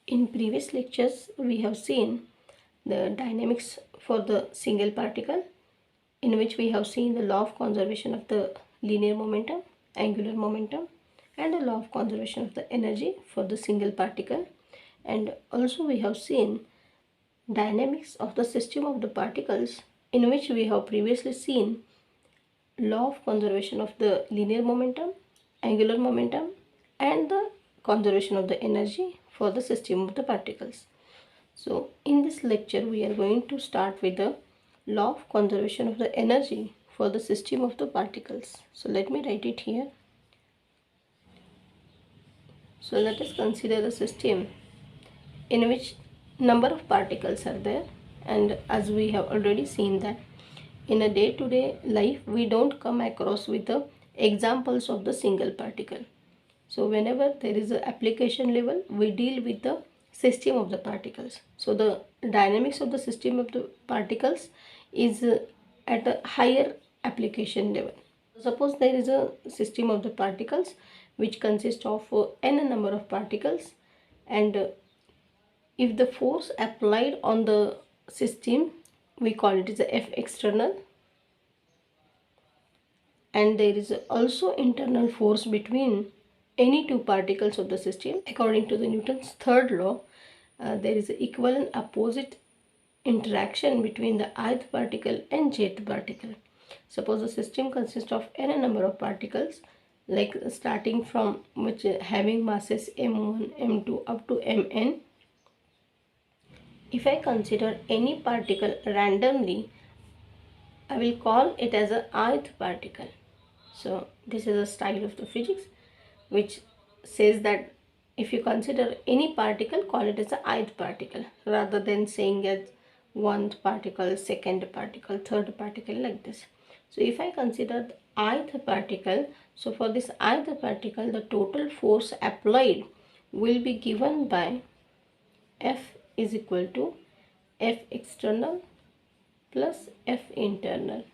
In previous lectures, we have seen the dynamics for the single particle, in which we have seen the law of conservation of the linear momentum, angular momentum, and the law of conservation of the energy for the single particle. And also we have seen dynamics of the system of the particles, in which we have previously seen law of conservation of the linear momentum, angular momentum, and the conservation of the energy for the system of the particles. So in this lecture we are going to start with the law of conservation of the energy for the system of the particles. So let me write it here. So let us consider a system in which number of particles are there, and as we have already seen that in a day-to-day life we don't come across with the examples of the single particle. So whenever there is a application level, we deal with the system of the particles. So the dynamics of the system of the particles is at a higher application level. Suppose there is a system of the particles which consists of n number of particles, and if the force applied on the system, we call it as a F external, and there is also internal force between any two particles of the system. According to the Newton's third law, there is equal and opposite interaction between the ith particle and jth particle. Suppose the system consists of n number of particles, like starting from which having masses m1, m2 up to mn. If I consider any particle randomly, I will call it as a ith particle. So this is a style of the physics which says that if you consider any particle, call it as a ith particle, rather than saying as one particle, second particle, third particle, like this. So if I consider the ith particle, so for this ith particle, the total force applied will be given by F is equal to F external plus F internal.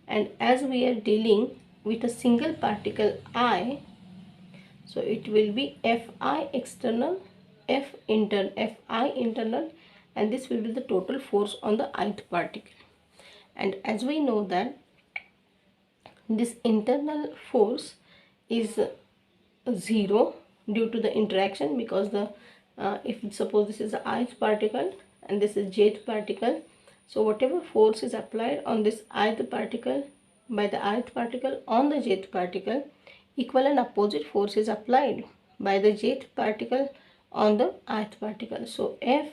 And as we are dealing with a single particle I, so it will be Fi external, Fi internal, and this will be the total force on the ith particle. And as we know that this internal force is 0 due to the interaction, because the if suppose this is the ith particle and this is jth particle, so whatever force is applied on this ith particle by the ith particle on the jth particle, equal and opposite force is applied by the jth particle on the ith particle. So F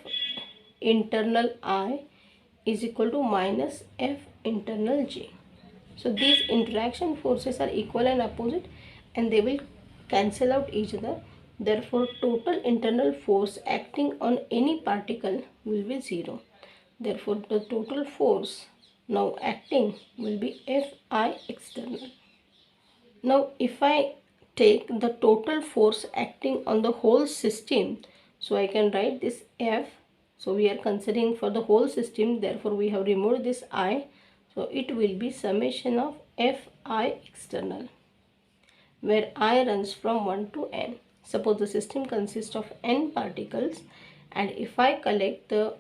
internal I is equal to minus F internal J. So these interaction forces are equal and opposite, and they will cancel out each other. Therefore, total internal force acting on any particle will be 0. Therefore, the total force now acting will be Fi external. Now, if I take the total force acting on the whole system, so I can write this F. So we are considering for the whole system, therefore we have removed this I. So it will be summation of Fi external, where I runs from 1 to n. Suppose the system consists of n particles, and if I collect the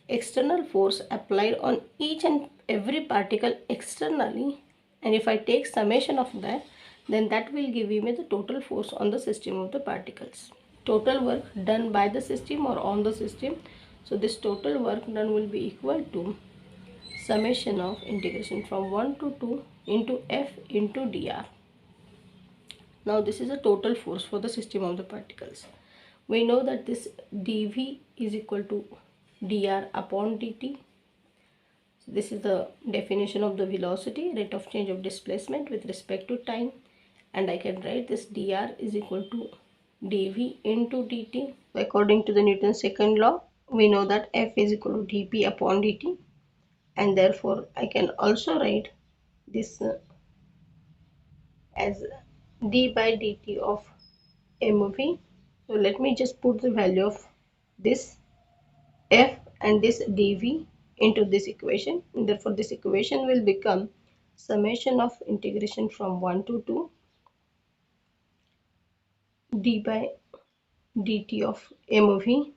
external force applied on each and every particle externally, and if I take summation of that, then that will give me the total force on the system of the particles. Total work done by the system or on the system. So this total work done will be equal to summation of integration from 1 to 2 into F into dr. Now this is a total force for the system of the particles. We know that this dv is equal to dr upon dt. So this is the definition of the velocity, rate of change of displacement with respect to time, and I can write this dr is equal to dv into dt. According to the Newton's second law, we know that F is equal to dp upon dt, and therefore I can also write this as d by dt of mv. So let me just put the value of this F and this dv into this equation, and therefore this equation will become summation of integration from 1 to 2 d by dt of mv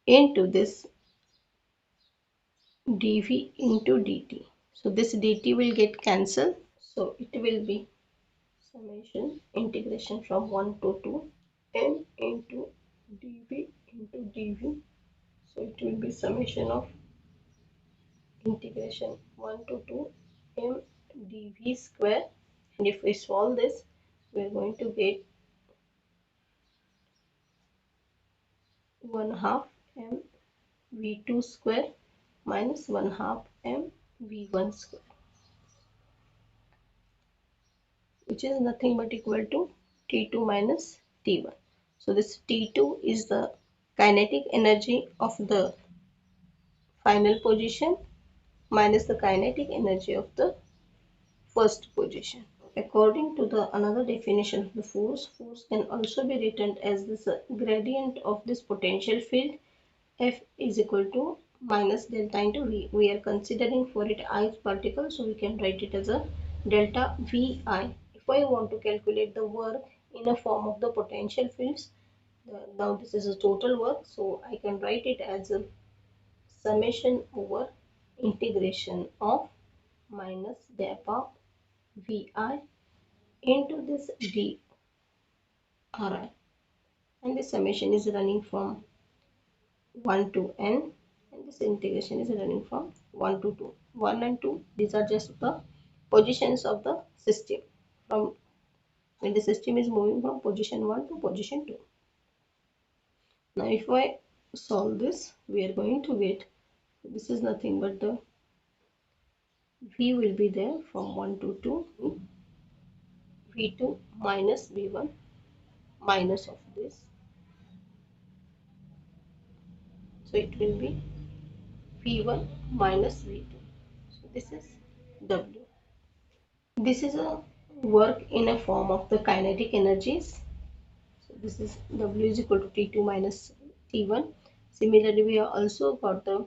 into this dv into dt. So this dt will get cancelled. So it will be summation integration from 1 to 2 n into dv into dv. So it will be summation of integration 1 to 2 m dv square, and if we solve this we are going to get 1 half m v2 square minus 1 half m v1 square, which is nothing but equal to T2 minus T1. So this T2 is the kinetic energy of the final position minus the kinetic energy of the first position. According to the another definition of the force, force can also be written as this gradient of this potential field F is equal to minus delta into V. We are considering for it ith particle, so we can write it as a delta Vi. If I want to calculate the work in a form of the potential fields, now this is a total work, so I can write it as a summation over integration of minus delta Vi into this dRi, and this summation is running from 1 to n, and this integration is running from 1 to 2. 1 and 2, these are just the positions of the system from when the system is moving from position 1 to position 2. Now if I solve this, we are going to get, this is nothing but the V will be there from 1 to 2, V2 minus V1 minus of this, so it will be V1 minus V2. So this is W. This is a work in a form of the kinetic energies. So this is W is equal to T2 minus T1. Similarly, we have also got the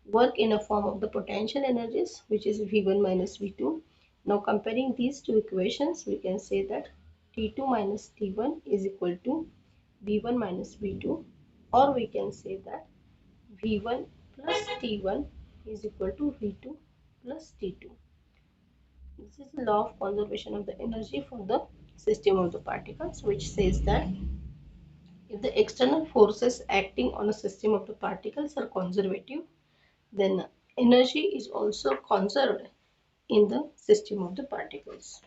work in a form of the potential energies, which is V1 minus V2. Now comparing these two equations, we can say that T2 minus T1 is equal to V1 minus V2, or we can say that V1 plus T1 is equal to V2 plus T2. This is the law of conservation of the energy for the system of the particles, which says that if the external forces acting on a system of the particles are conservative, then energy is also conserved in the system of the particles.